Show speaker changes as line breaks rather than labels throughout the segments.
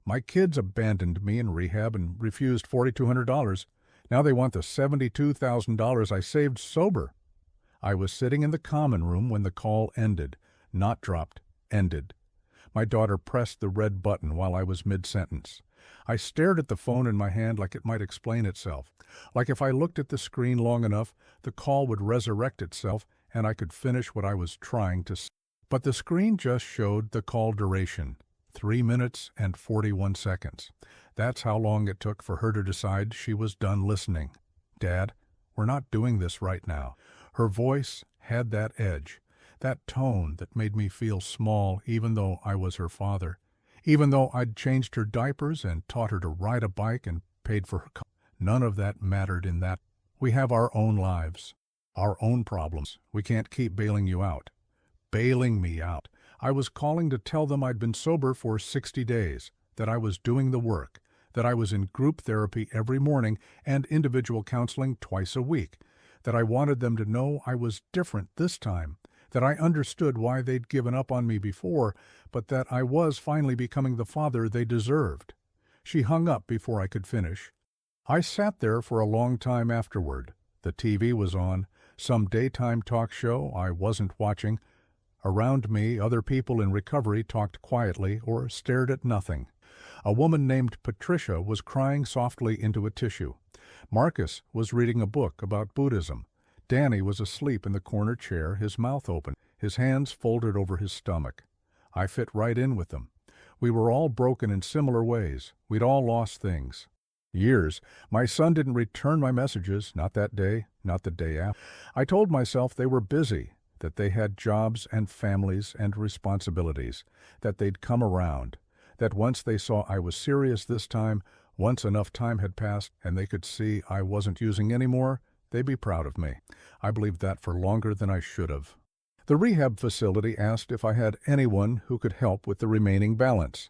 My kids abandoned me in rehab and refused $4,200. Now they want the $72,000 I saved sober. I was sitting in the common room when the call ended. Not dropped, ended. My daughter pressed the red button while I was mid-sentence. I stared at the phone in my hand like it might explain itself. Like if I looked at the screen long enough, the call would resurrect itself and I could finish what I was trying to say. But the screen just showed the call duration, 3 minutes and 41 seconds. That's how long it took for her to decide she was done listening. Dad, we're not doing this right now. Her voice had that edge, that tone that made me feel small even though I was her father. Even though I'd changed her diapers and taught her to ride a bike and paid for her none of that mattered in that. We have our own lives, our own problems. We can't keep bailing you out. Bailing me out. I was calling to tell them I'd been sober for 60 days, that I was doing the work, that I was in group therapy every morning and individual counseling twice a week, that I wanted them to know I was different this time, that I understood why they'd given up on me before, but that I was finally becoming the father they deserved. She hung up before I could finish. I sat there for a long time afterward. The TV was on, some daytime talk show I wasn't watching. Around me, other people in recovery talked quietly or stared at nothing. A woman named Patricia was crying softly into a tissue. Marcus was reading a book about Buddhism. Danny was asleep in the corner chair, his mouth open, his hands folded over his stomach. I fit right in with them. We were all broken in similar ways. We'd all lost things. Years. My son didn't return my messages, not that day, not the day after. I told myself they were busy, that they had jobs and families and responsibilities, that they'd come around, that once they saw I was serious this time, once enough time had passed and they could see I wasn't using anymore, they'd be proud of me. I believed that for longer than I should have. The rehab facility asked if I had anyone who could help with the remaining balance.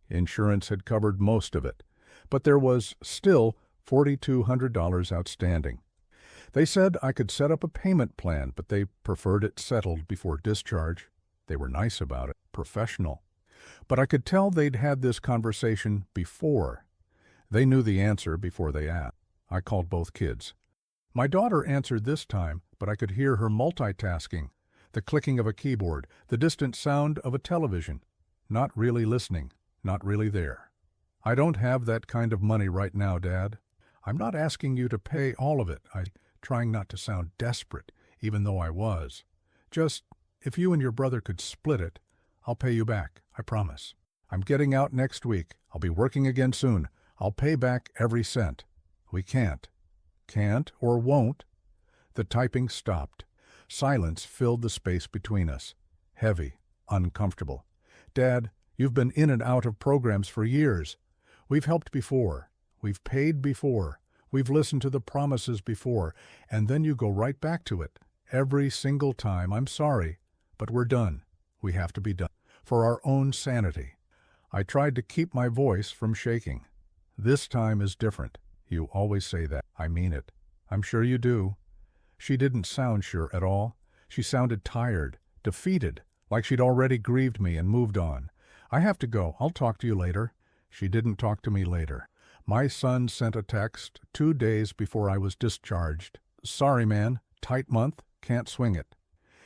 Insurance had covered most of it, but there was still $4,200 outstanding. They said I could set up a payment plan, but they preferred it settled before discharge. They were nice about it, professional. But I could tell they'd had this conversation before. They knew the answer before they asked. I called both kids. My daughter answered this time, but I could hear her multitasking, the clicking of a keyboard, the distant sound of a television. Not really listening, not really there. I don't have that kind of money right now, Dad. I'm not asking you to pay all of it. I'm trying not to sound desperate, even though I was. Just, if you and your brother could split it, I'll pay you back, I promise. I'm getting out next week. I'll be working again soon. I'll pay back every cent. We can't. Can't or won't. The typing stopped. Silence filled the space between us. Heavy, uncomfortable. Dad, you've been in and out of programs for years. We've helped before. We've paid before. We've listened to the promises before. And then you go right back to it. Every single time. I'm sorry, but we're done. We have to be done. For our own sanity. I tried to keep my voice from shaking. This time is different. You always say that. I mean it. I'm sure you do. She didn't sound sure at all. She sounded tired, defeated, like she'd already grieved me and moved on. I have to go. I'll talk to you later. She didn't talk to me later. My son sent a text 2 days before I was discharged. Sorry, man. Tight month. Can't swing it.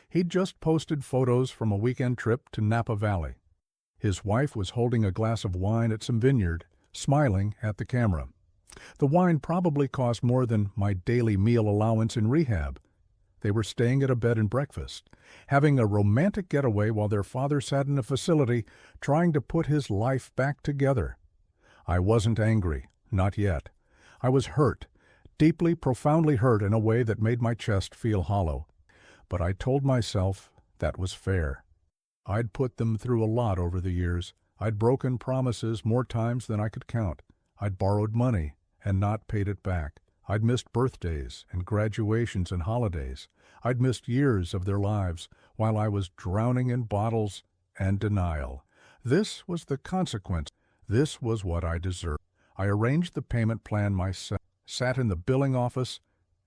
He'd just posted photos from a weekend trip to Napa Valley. His wife was holding a glass of wine at some vineyard, smiling at the camera. The wine probably cost more than my daily meal allowance in rehab. They were staying at a bed and breakfast, having a romantic getaway while their father sat in a facility trying to put his life back together. I wasn't angry, not yet. I was hurt, deeply, profoundly hurt in a way that made my chest feel hollow. But I told myself that was fair. I'd put them through a lot over the years. I'd broken promises more times than I could count. I'd borrowed money and not paid it back. I'd missed birthdays and graduations and holidays. I'd missed years of their lives while I was drowning in bottles and denial. This was the consequence. This was what I deserved. I arranged the payment plan myself, sat in the billing office,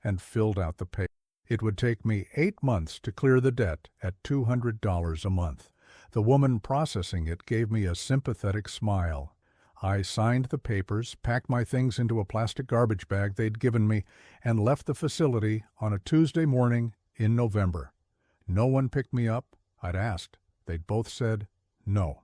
and filled out the pay. It would take me 8 months to clear the debt at $200 a month. The woman processing it gave me a sympathetic smile. I signed the papers, packed my things into a plastic garbage bag they'd given me, and left the facility on a Tuesday morning in November. No one picked me up. I'd asked. They'd both said no.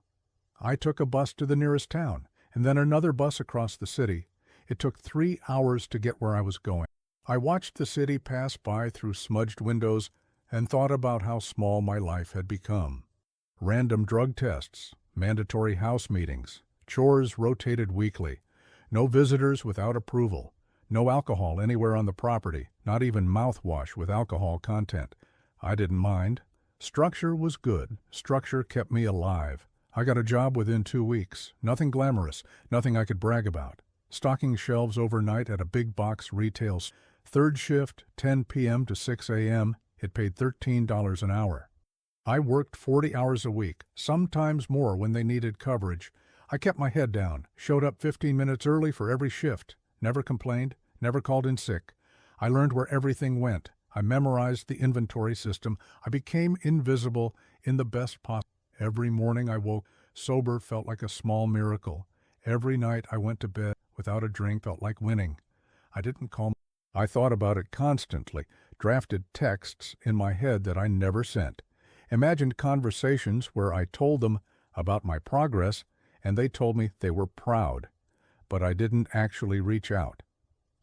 I took a bus to the nearest town, and then another bus across the city. It took 3 hours to get where I was going. I watched the city pass by through smudged windows and thought about how small my life had become. Random drug tests, mandatory house meetings, chores rotated weekly, no visitors without approval, no alcohol anywhere on the property, not even mouthwash with alcohol content. I didn't mind. Structure was good. Structure kept me alive. I got a job within 2 weeks. Nothing glamorous, nothing I could brag about. Stocking shelves overnight at a big box retail. Third shift, 10 p.m. to 6 a.m. It paid $13 an hour. I worked 40 hours a week, sometimes more when they needed coverage. I kept my head down, showed up 15 minutes early for every shift, never complained, never called in sick. I learned where everything went. I memorized the inventory system. I became invisible in the best possible. Every morning I woke sober felt like a small miracle. Every night I went to bed without a drink felt like winning. I thought about it constantly, drafted texts in my head that I never sent, imagined conversations where I told them about my progress and they told me they were proud, but I didn't actually reach out.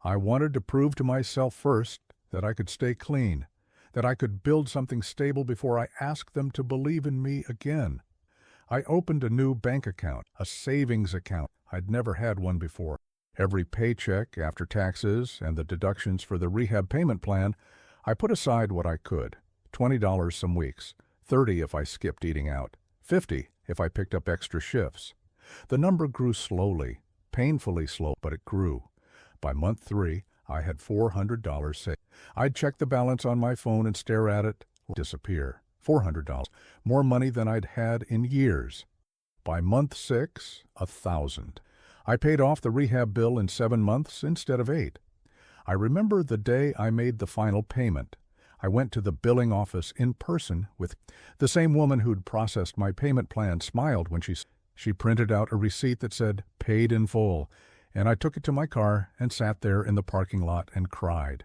I wanted to prove to myself first that I could stay clean, that I could build something stable before I asked them to believe in me again. I opened a new bank account, a savings account. I'd never had one before. Every paycheck, after taxes and the deductions for the rehab payment plan, I put aside what I could. $20 some weeks, $30 if I skipped eating out, $50 if I picked up extra shifts. The number grew slowly, painfully slow, but it grew. By month 3, I had $400 saved. I'd check the balance on my phone and stare at it disappear. $400, more money than I'd had in years. By month 6, $1,000. I paid off the rehab bill in 7 months instead of 8. I remember the day I made the final payment. I went to the billing office in person with the same woman who'd processed my payment plan smiled when she printed out a receipt that said paid in full, and I took it to my car and sat there in the parking lot and cried.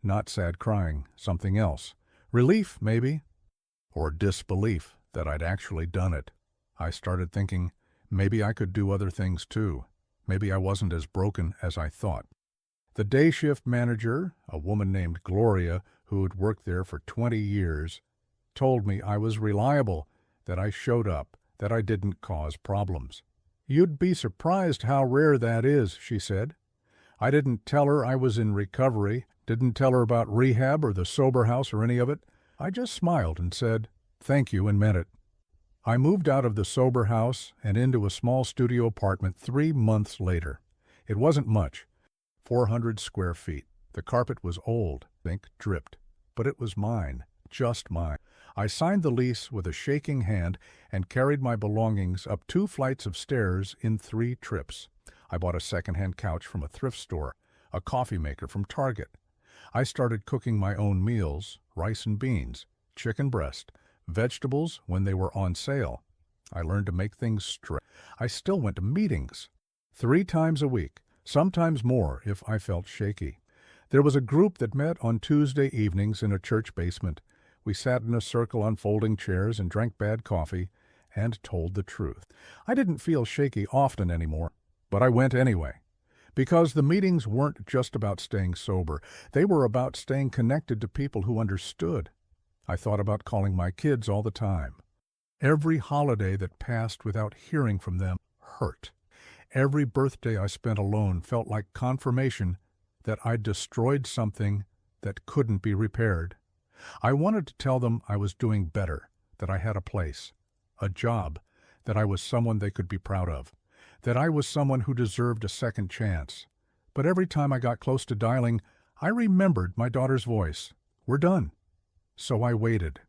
Not sad crying, something else. Relief, maybe, or disbelief that I'd actually done it. I started thinking maybe I could do other things too. Maybe I wasn't as broken as I thought. The day shift manager, a woman named Gloria, who had worked there for 20 years, told me I was reliable, that I showed up, that I didn't cause problems. You'd be surprised how rare that is, she said. I didn't tell her I was in recovery, didn't tell her about rehab or the sober house or any of it. I just smiled and said, thank you, and meant it. I moved out of the sober house and into a small studio apartment 3 months later. It wasn't much, 400 square feet. The carpet was old, ink dripped, but it was mine, just mine. I signed the lease with a shaking hand and carried my belongings up 2 flights of stairs in 3 trips. I bought a second-hand couch from a thrift store, a coffee maker from Target. I started cooking my own meals, rice and beans, chicken breast, vegetables when they were on sale. I learned to make things straight. I still went to meetings 3 times a week, sometimes more if I felt shaky. There was a group that met on Tuesday evenings in a church basement. We sat in a circle on folding chairs and drank bad coffee and told the truth. I didn't feel shaky often anymore, but I went anyway. Because the meetings weren't just about staying sober. They were about staying connected to people who understood. I thought about calling my kids all the time. Every holiday that passed without hearing from them hurt. Every birthday I spent alone felt like confirmation that I'd destroyed something that couldn't be repaired. I wanted to tell them I was doing better, that I had a place, a job, that I was someone they could be proud of, that I was someone who deserved a second chance. But every time I got close to dialing, I remembered my daughter's voice. We're done. So I waited.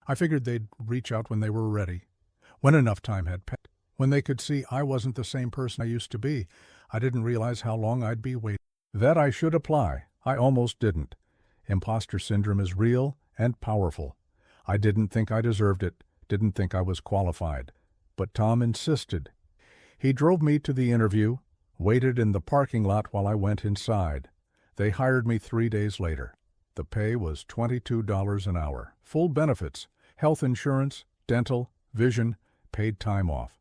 I figured they'd reach out when they were ready, when enough time had passed, when they could see I wasn't the same person I used to be. I didn't realize how long I'd be waiting. That I should apply. I almost didn't. Imposter syndrome is real and powerful. I didn't think I deserved it, didn't think I was qualified. But Tom insisted. He drove me to the interview, waited in the parking lot while I went inside. They hired me 3 days later. The pay was $22 an hour, full benefits, health insurance, dental, vision, paid time off,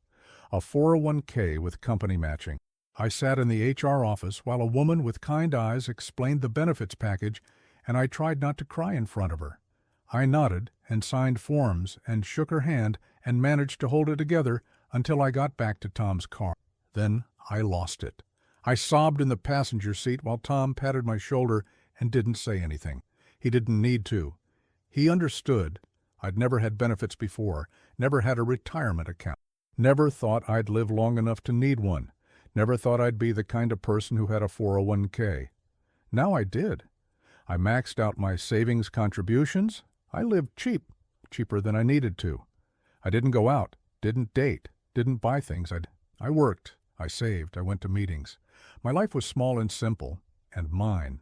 a 401k with company matching. I sat in the HR office while a woman with kind eyes explained the benefits package, and I tried not to cry in front of her. I nodded and signed forms and shook her hand and managed to hold it together until I got back to Tom's car. Then I lost it. I sobbed in the passenger seat while Tom patted my shoulder and didn't say anything. He didn't need to. He understood. I'd never had benefits before, never had a retirement account, never thought I'd live long enough to need one, never thought I'd be the kind of person who had a 401k. Now I did. I maxed out my savings contributions. I lived cheap, cheaper than I needed to. I didn't go out, didn't date, didn't buy things. I worked, I saved, I went to meetings. My life was small and simple, and mine.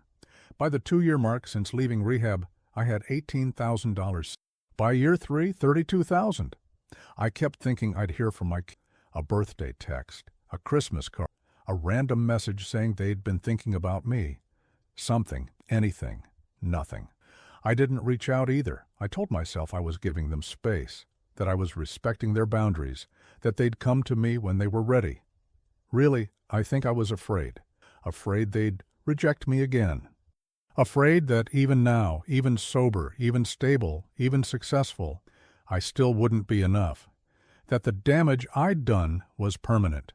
By the 2-year mark since leaving rehab, I had $18,000. By year 3, $32,000. I kept thinking I'd hear from my kids. A birthday text, a Christmas card, a random message saying they'd been thinking about me. Something, anything, nothing. I didn't reach out either. I told myself I was giving them space, that I was respecting their boundaries, that they'd come to me when they were ready. Really, I think I was afraid they'd reject me again. Afraid that even now, even sober, even stable, even successful, I still wouldn't be enough. That the damage I'd done was permanent.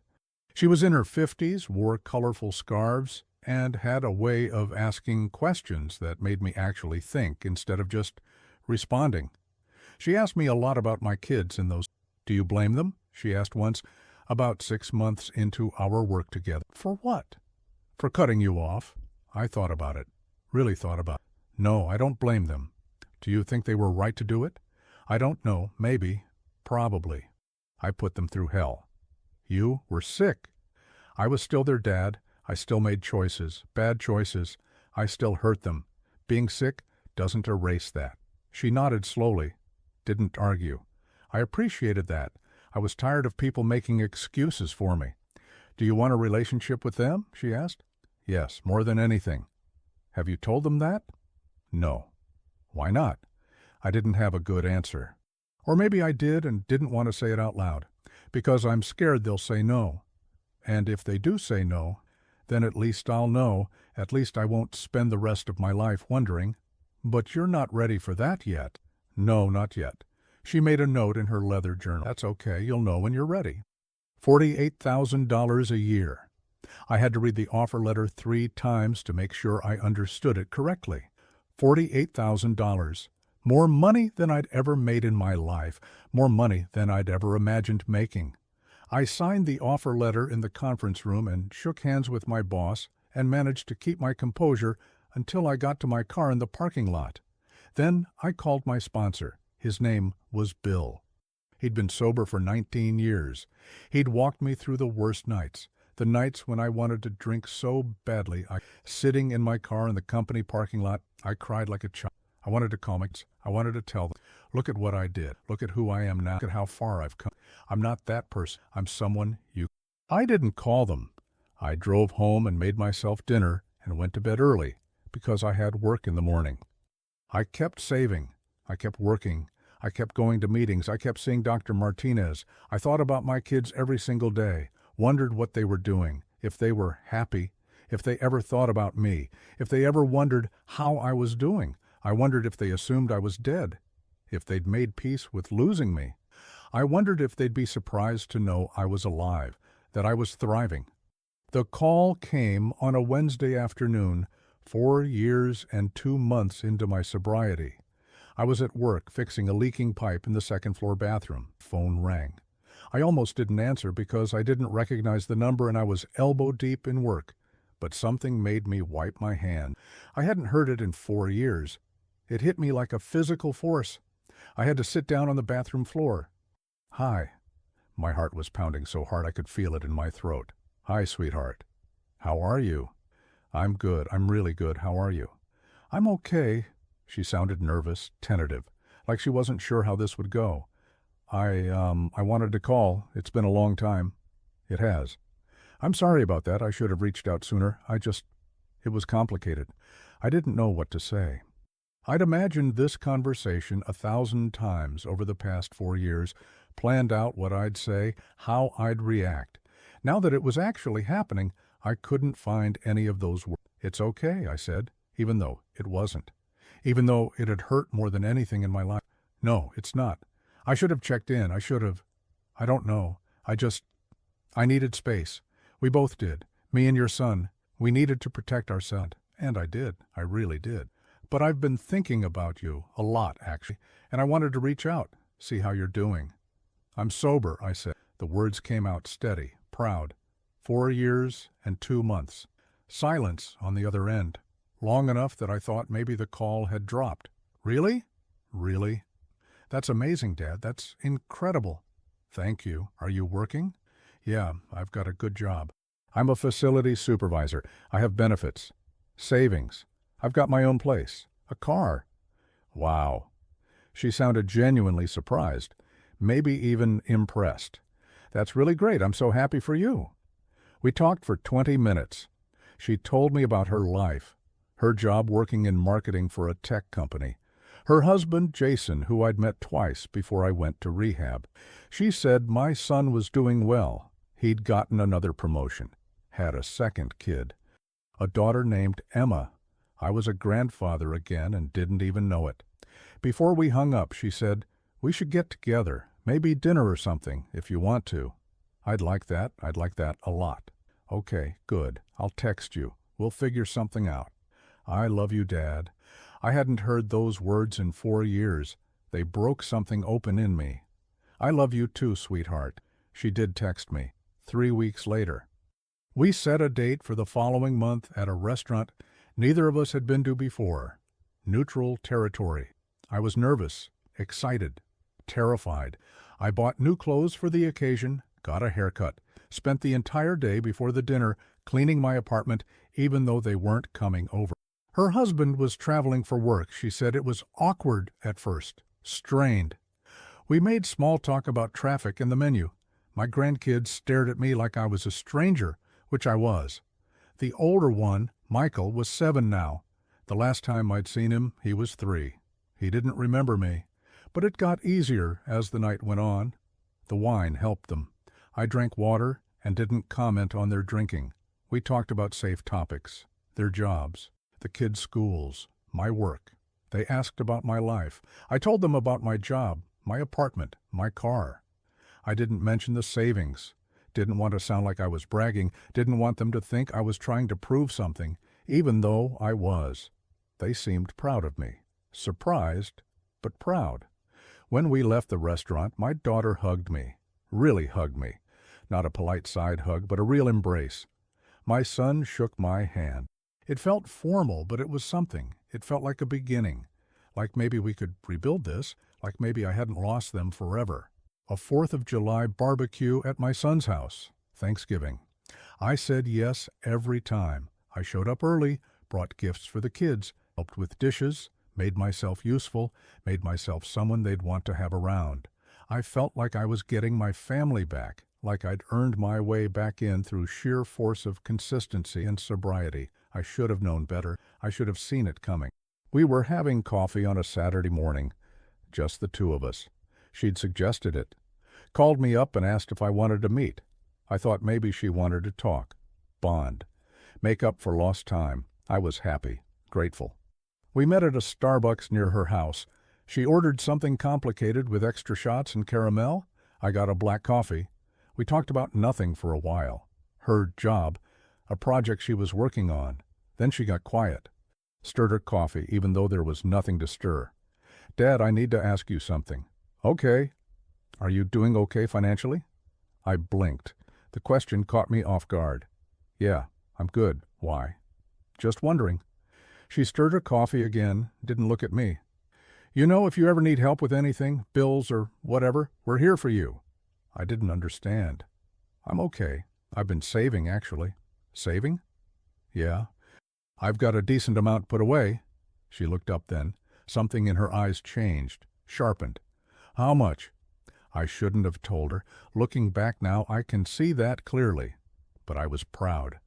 She was in her 50s, wore colorful scarves, and had a way of asking questions that made me actually think instead of just responding. She asked me a lot about my kids in those. "Do you blame them?" she asked once, about 6 months into our work together. "For what?" "For cutting you off." I thought about it. Really thought about it. "No, I don't blame them." "Do you think they were right to do it?" "I don't know. Maybe. Probably." "I put them through hell." "You were sick." "I was still their dad. I still made choices, bad choices. I still hurt them. Being sick doesn't erase that." She nodded slowly, didn't argue. I appreciated that. I was tired of people making excuses for me. "Do you want a relationship with them?" she asked. "Yes, more than anything." "Have you told them that?" "No." "Why not?" I didn't have a good answer. Or maybe I did and didn't want to say it out loud. Because I'm scared they'll say no. And if they do say no, then at least I'll know, at least I won't spend the rest of my life wondering. "But you're not ready for that yet." "No, not yet." She made a note in her leather journal. "That's okay, you'll know when you're ready." $48,000 a year. I had to read the offer letter 3 times to make sure I understood it correctly. $48,000. More money than I'd ever made in my life. More money than I'd ever imagined making. I signed the offer letter in the conference room and shook hands with my boss and managed to keep my composure until I got to my car in the parking lot. Then I called my sponsor. His name was Bill. He'd been sober for 19 years. He'd walked me through the worst nights, the nights when I wanted to drink so badly. Sitting in my car in the company parking lot, I cried like a child. I wanted to call my kids. I wanted to tell them, "Look at what I did. Look at who I am now. Look at how far I've come. I'm not that person. I'm someone you." I didn't call them. I drove home and made myself dinner and went to bed early because I had work in the morning. I kept saving. I kept working. I kept going to meetings. I kept seeing Dr. Martinez. I thought about my kids every single day, wondered what they were doing, if they were happy, if they ever thought about me, if they ever wondered how I was doing. I wondered if they assumed I was dead, if they'd made peace with losing me. I wondered if they'd be surprised to know I was alive, that I was thriving. The call came on a Wednesday afternoon, 4 years and 2 months into my sobriety. I was at work fixing a leaking pipe in the second-floor bathroom. Phone rang. I almost didn't answer because I didn't recognize the number and I was elbow-deep in work. But something made me wipe my hand. I hadn't heard it in 4 years. It hit me like a physical force. I had to sit down on the bathroom floor. "Hi." My heart was pounding so hard I could feel it in my throat. "Hi, sweetheart." "How are you?" "I'm good. I'm really good. How are you?" "I'm okay." She sounded nervous, tentative, like she wasn't sure how this would go. I wanted to call. It's been a long time." It has. I'm sorry about that. I should have reached out sooner. It was complicated. I didn't know what to say. I'd imagined this conversation 1,000 times over the past 4 years, planned out what I'd say, how I'd react. Now that it was actually happening, I couldn't find any of those words. It's okay, I said, even though it wasn't. Even though it had hurt more than anything in my life. No, it's not. I should have checked in. I don't know. I needed space. We both did. Me and your son. We needed to protect our son. And I did. I really did. But I've been thinking about you a lot, actually, and I wanted to reach out, see how you're doing. I'm sober, I said. The words came out steady, proud. 4 years and 2 months. Silence on the other end. Long enough that I thought maybe the call had dropped. Really? Really? That's amazing, Dad. That's incredible. Thank you. Are you working? Yeah, I've got a good job. I'm a facility supervisor. I have benefits. Savings. I've got my own place. A car. Wow. She sounded genuinely surprised, maybe even impressed. That's really great. I'm so happy for you. We talked for 20 minutes. She told me about her life, her job working in marketing for a tech company, her husband, Jason, who I'd met twice before I went to rehab. She said my son was doing well. He'd gotten another promotion, had a second kid, a daughter named Emma. I was a grandfather again and didn't even know it. Before we hung up, she said, "We should get together, maybe dinner or something, if you want to." I'd like that a lot. Okay, good. I'll text you. We'll figure something out. I love you, Dad. I hadn't heard those words in 4 years. They broke something open in me. I love you too, sweetheart. She did text me. 3 weeks later. We set a date for the following month at a restaurant neither of us had been to before. Neutral territory. I was nervous, excited, terrified. I bought new clothes for the occasion, got a haircut, spent the entire day before the dinner cleaning my apartment, even though they weren't coming over. Her husband was traveling for work. She said it was awkward at first, strained. We made small talk about traffic and the menu. My grandkids stared at me like I was a stranger, which I was. The older one, Michael, was 7 now. The last time I'd seen him, he was 3. He didn't remember me, but it got easier as the night went on. The wine helped them. I drank water and didn't comment on their drinking. We talked about safe topics, their jobs, the kids' schools, my work. They asked about my life. I told them about my job, my apartment, my car. I didn't mention the savings. Didn't want to sound like I was bragging. Didn't want them to think I was trying to prove something, even though I was. They seemed proud of me. Surprised, but proud. When we left the restaurant, my daughter hugged me. Really hugged me. Not a polite side hug, but a real embrace. My son shook my hand. It felt formal, but it was something. It felt like a beginning. Like maybe we could rebuild this. Like maybe I hadn't lost them forever. A 4th of July barbecue at my son's house. Thanksgiving. I said yes every time. I showed up early, brought gifts for the kids, helped with dishes, made myself useful, made myself someone they'd want to have around. I felt like I was getting my family back, like I'd earned my way back in through sheer force of consistency and sobriety. I should have known better. I should have seen it coming. We were having coffee on a Saturday morning, just the two of us. She'd suggested it. Called me up and asked if I wanted to meet. I thought maybe she wanted to talk. Bond. Make up for lost time. I was happy, grateful. We met at a Starbucks near her house. She ordered something complicated with extra shots and caramel. I got a black coffee. We talked about nothing for a while. Her job, a project she was working on. Then she got quiet. Stirred her coffee, even though there was nothing to stir. "Dad, I need to ask you something." "Okay." "Are you doing okay financially?" I blinked. The question caught me off guard. "Yeah, I'm good. Why?" "Just wondering." She stirred her coffee again, didn't look at me. "You know, if you ever need help with anything, bills or whatever, we're here for you." I didn't understand. "I'm okay. I've been saving, actually." "Saving?" "Yeah. I've got a decent amount put away." She looked up then. Something in her eyes changed, sharpened. "How much?" I shouldn't have told her. Looking back now, I can see that clearly. But I was proud.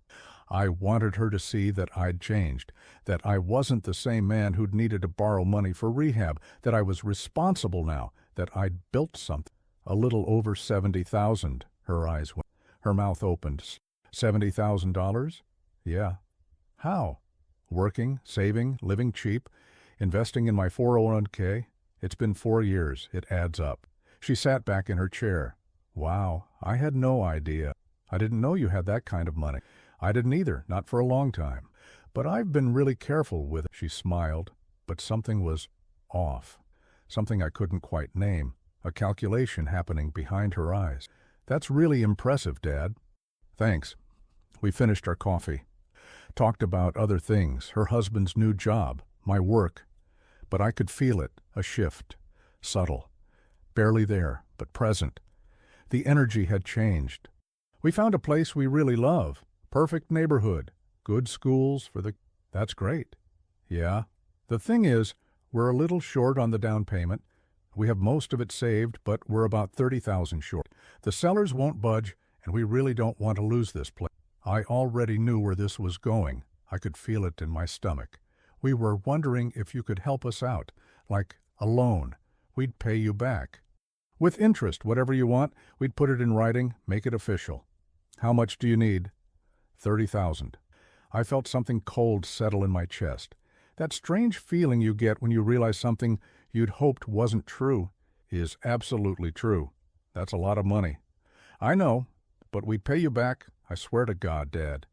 I wanted her to see that I'd changed, that I wasn't the same man who'd needed to borrow money for rehab, that I was responsible now, that I'd built something. A little over $70,000, her eyes went. Her mouth opened. $70,000? Yeah. How? Working, saving, living cheap, investing in my 401k. It's been 4 years. It adds up. She sat back in her chair. Wow, I had no idea. I didn't know you had that kind of money. I didn't either, not for a long time. But I've been really careful with it. She smiled, but something was off. Something I couldn't quite name. A calculation happening behind her eyes. That's really impressive, Dad. Thanks. We finished our coffee. Talked about other things, her husband's new job, my work. But I could feel it, a shift. Subtle. Barely there, but present. The energy had changed. We found a place we really love. Perfect neighborhood. Good schools for the... That's great. Yeah. The thing is, we're a little short on the down payment. We have most of it saved, but we're about $30,000 short. The sellers won't budge, and we really don't want to lose this place. I already knew where this was going. I could feel it in my stomach. We were wondering if you could help us out, like a loan. We'd pay you back. With interest, whatever you want, we'd put it in writing, make it official. How much do you need? $30,000. I felt something cold settle in my chest. That strange feeling you get when you realize something you'd hoped wasn't true is absolutely true. That's a lot of money. I know, but we'd pay you back. I swear to God, Dad.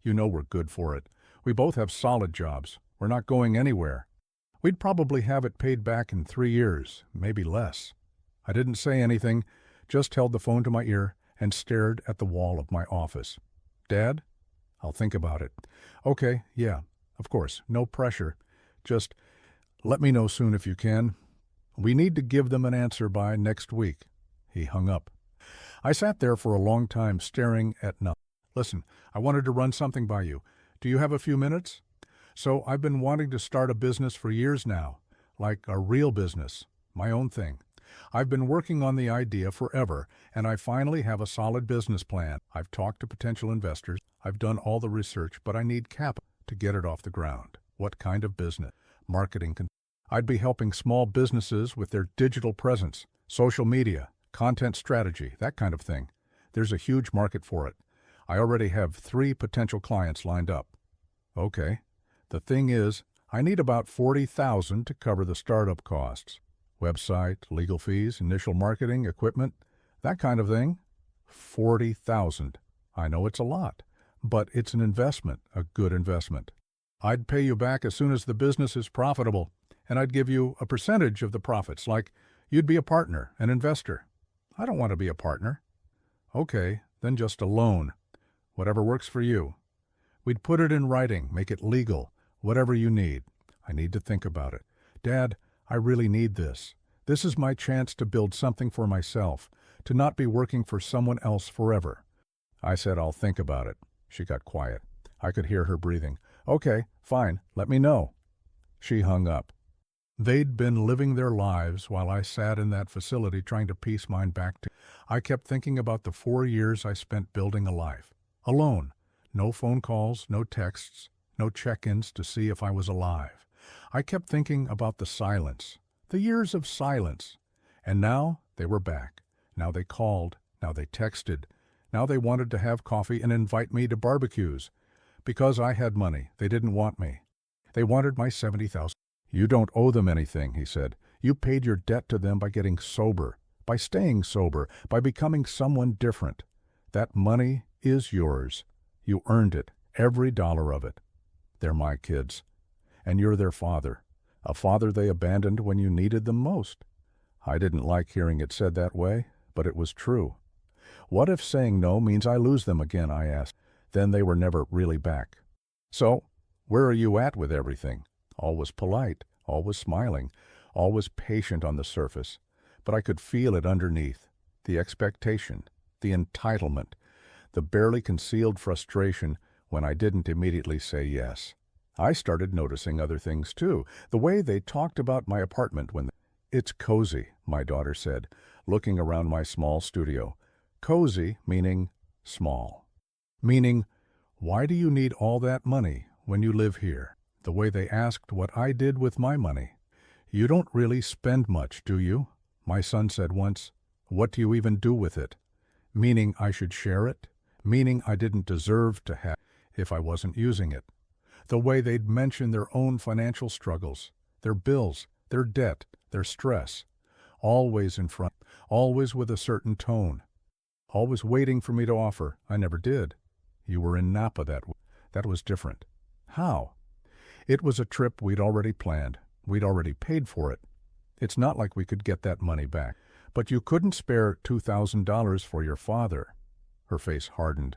You know we're good for it. We both have solid jobs. We're not going anywhere. We'd probably have it paid back in 3 years, maybe less. I didn't say anything, just held the phone to my ear and stared at the wall of my office. Dad? I'll think about it. Okay, yeah, of course, no pressure. Just let me know soon if you can. We need to give them an answer by next week. He hung up. I sat there for a long time staring at nothing. Listen, I wanted to run something by you. Do you have a few minutes? So I've been wanting to start a business for years now, like a real business, my own thing. I've been working on the idea forever, and I finally have a solid business plan. I've talked to potential investors. I've done all the research, but I need capital to get it off the ground. What kind of business? Marketing. I'd be helping small businesses with their digital presence, social media, content strategy, that kind of thing. There's a huge market for it. I already have 3 potential clients lined up. Okay. The thing is, I need about $40,000 to cover the startup costs. Website, legal fees, initial marketing, equipment, that kind of thing. $40,000. I know it's a lot, but it's an investment, a good investment. I'd pay you back as soon as the business is profitable, and I'd give you a percentage of the profits, like you'd be a partner, an investor. I don't want to be a partner. Okay, then just a loan. Whatever works for you. We'd put it in writing, make it legal, whatever you need. I need to think about it. Dad, I really need this. This is my chance to build something for myself, to not be working for someone else forever. I said I'll think about it. She got quiet. I could hear her breathing. Okay, fine, let me know. She hung up. They'd been living their lives while I sat in that facility trying to piece mine back to. I kept thinking about the 4 years I spent building a life. Alone. No phone calls, no texts, no check-ins to see if I was alive. I kept thinking about the silence, the years of silence. And now they were back. Now they called. Now they texted. Now they wanted to have coffee and invite me to barbecues. Because I had money, they didn't want me. They wanted my $70,000. You don't owe them anything, he said. You paid your debt to them by getting sober, by staying sober, by becoming someone different. That money is yours. You earned it, every dollar of it. They're my kids. And you're their father, a father they abandoned when you needed them most. I didn't like hearing it said that way, but it was true. What if saying no means I lose them again, I asked. Then they were never really back. So, where are you at with everything? Always polite, always smiling, always patient on the surface. But I could feel it underneath. The expectation, the entitlement, the barely concealed frustration when I didn't immediately say yes. I started noticing other things too. The way they talked about my apartment when... It's cozy, my daughter said, looking around my small studio. Cozy, meaning small. Meaning, why do you need all that money when you live here? The way they asked what I did with my money. You don't really spend much, do you? My son said once, what do you even do with it? Meaning I should share it? Meaning I didn't deserve to have it if I wasn't using it. The way they'd mention their own financial struggles, their bills, their debt, their stress. Always in front, always with a certain tone. Always waiting for me to offer. I never did. You were in Napa that was different. How? It was a trip we'd already planned. We'd already paid for it. It's not like we could get that money back. But you couldn't spare $2,000 for your father. Her face hardened.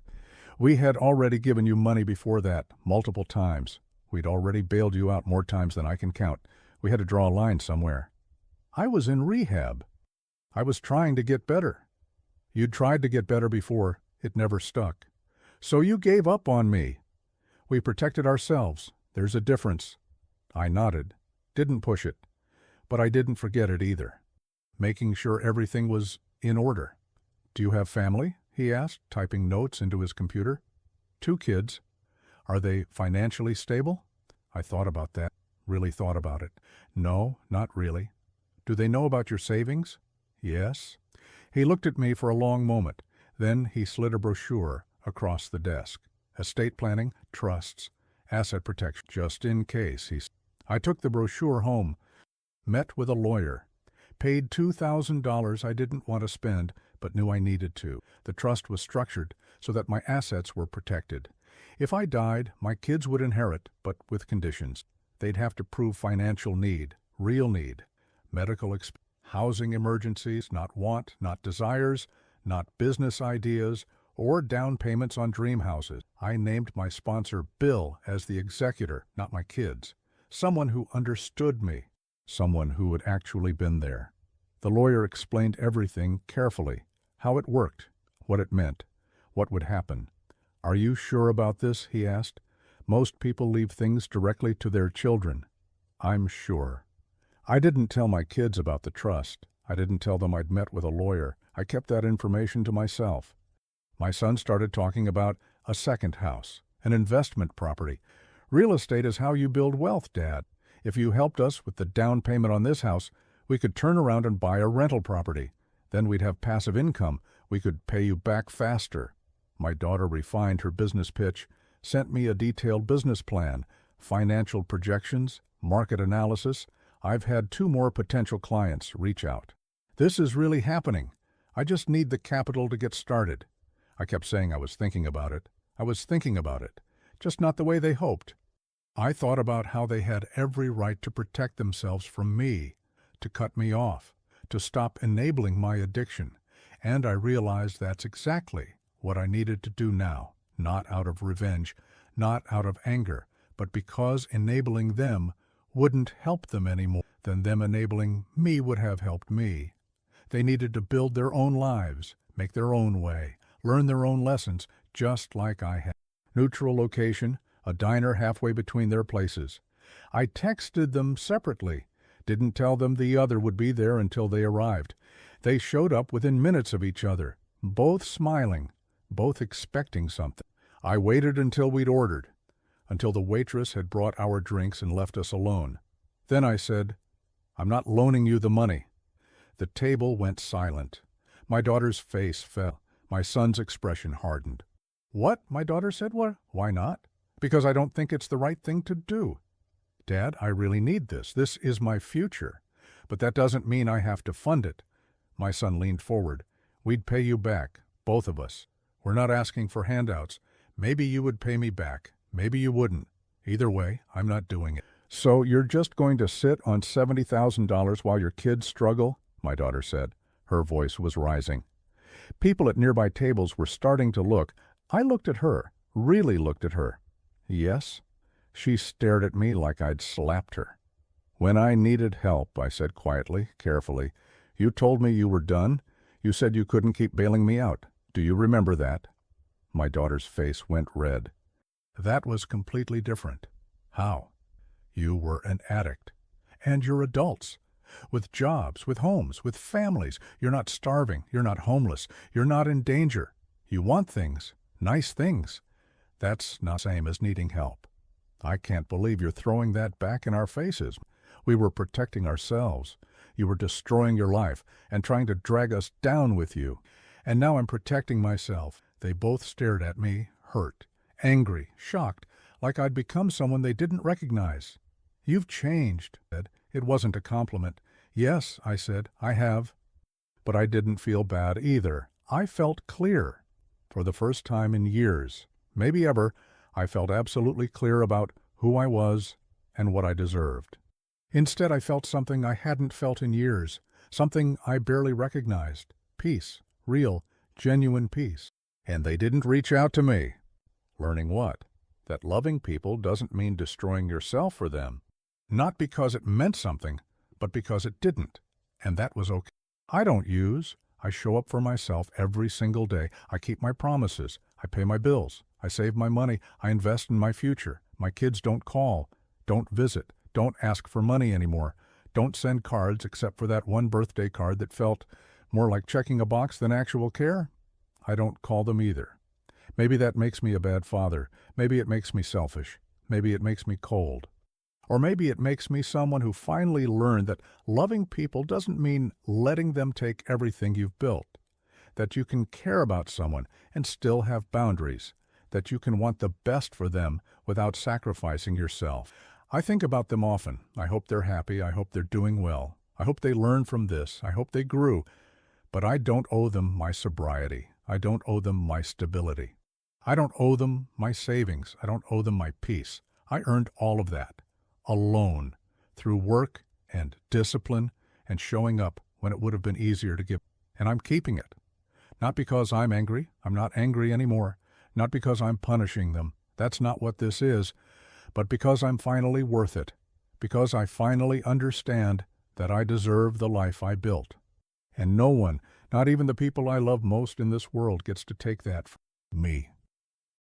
We had already given you money before that, multiple times. We'd already bailed you out more times than I can count. We had to draw a line somewhere. I was in rehab. I was trying to get better. You'd tried to get better before. It never stuck. So you gave up on me. We protected ourselves. There's a difference. I nodded. Didn't push it. But I didn't forget it either. Making sure everything was in order. Do you have family? He asked, typing notes into his computer. 2 kids. Are they financially stable? I thought about that. Really thought about it. No, not really. Do they know about your savings? Yes. He looked at me for a long moment. Then he slid a brochure across the desk. Estate planning, trusts, asset protection, just in case, he said. I took the brochure home, met with a lawyer, paid $2,000 I didn't want to spend, but knew I needed to. The trust was structured so that my assets were protected. If I died, my kids would inherit, but with conditions. They'd have to prove financial need, real need, medical expense, housing emergencies, not want, not desires, not business ideas, or down payments on dream houses. I named my sponsor Bill as the executor, not my kids. Someone who understood me, someone who had actually been there. The lawyer explained everything carefully, how it worked, what it meant, what would happen. Are you sure about this? He asked. Most people leave things directly to their children. I'm sure. I didn't tell my kids about the trust. I didn't tell them I'd met with a lawyer. I kept that information to myself. My son started talking about a second house, an investment property. Real estate is how you build wealth, Dad. If you helped us with the down payment on this house, we could turn around and buy a rental property. Then we'd have passive income. We could pay you back faster. My daughter refined her business pitch, sent me a detailed business plan, financial projections, market analysis. I've had 2 more potential clients reach out. This is really happening. I just need the capital to get started. I kept saying I was thinking about it. I was thinking about it, just not the way they hoped. I thought about how they had every right to protect themselves from me, to cut me off, to stop enabling my addiction, and I realized that's exactly what I needed to do now, not out of revenge, not out of anger, but because enabling them wouldn't help them any more than them enabling me would have helped me. They needed to build their own lives, make their own way, learn their own lessons, just like I had. Neutral location, a diner halfway between their places. I texted them separately, didn't tell them the other would be there until they arrived. They showed up within minutes of each other, both smiling, both expecting something. I waited until we'd ordered, until the waitress had brought our drinks and left us alone. Then I said, I'm not loaning you the money. The table went silent. My daughter's face fell. My son's expression hardened. What? My daughter said. What? Why not? Because I don't think it's the right thing to do. Dad, I really need this. This is my future. But that doesn't mean I have to fund it. My son leaned forward. We'd pay you back, both of us. We're not asking for handouts. Maybe you would pay me back. Maybe you wouldn't. Either way, I'm not doing it. So you're just going to sit on $70,000 while your kids struggle? My daughter said. Her voice was rising. People at nearby tables were starting to look. I looked at her, really looked at her. Yes? She stared at me like I'd slapped her. When I needed help, I said quietly, carefully, you told me you were done. You said you couldn't keep bailing me out. Do you remember that? My daughter's face went red. That was completely different. How? You were an addict. And you're adults. with jobs, with homes, with families. You're not starving. You're not homeless. You're not in danger. You want things, nice things. That's not the same as needing help. I can't believe you're throwing that back in our faces. We were protecting ourselves. You were destroying your life and trying to drag us down with you. And now I'm protecting myself. They both stared at me, hurt, angry, shocked, like I'd become someone they didn't recognize. You've changed, I said. It wasn't a compliment. Yes, I said, I have. But I didn't feel bad either. I felt clear. For the first time in years, maybe ever, I felt absolutely clear about who I was and what I deserved. Instead, I felt something I hadn't felt in years, something I barely recognized. Peace, real, genuine peace. And they didn't reach out to me. Learning what? That loving people doesn't mean destroying yourself for them. Not because it meant something, but because it didn't. And that was okay. I don't use. I show up for myself every single day. I keep my promises. I pay my bills. I save my money. I invest in my future. My kids don't call, don't visit, don't ask for money anymore, don't send cards except for that one birthday card that felt more like checking a box than actual care. I don't call them either. Maybe that makes me a bad father. Maybe it makes me selfish. Maybe it makes me cold. Or maybe it makes me someone who finally learned that loving people doesn't mean letting them take everything you've built, that you can care about someone and still have boundaries, that you can want the best for them without sacrificing yourself. I think about them often. I hope they're happy. I hope they're doing well. I hope they learned from this. I hope they grew. But I don't owe them my sobriety. I don't owe them my stability. I don't owe them my savings. I don't owe them my peace. I earned all of that, alone, through work and discipline and showing up when it would have been easier to give. And I'm keeping it. Not because I'm angry. I'm not angry anymore. Not because I'm punishing them. That's not what this is. But because I'm finally worth it. Because I finally understand that I deserve the life I built. And no one, not even the people I love most in this world, gets to take that from me.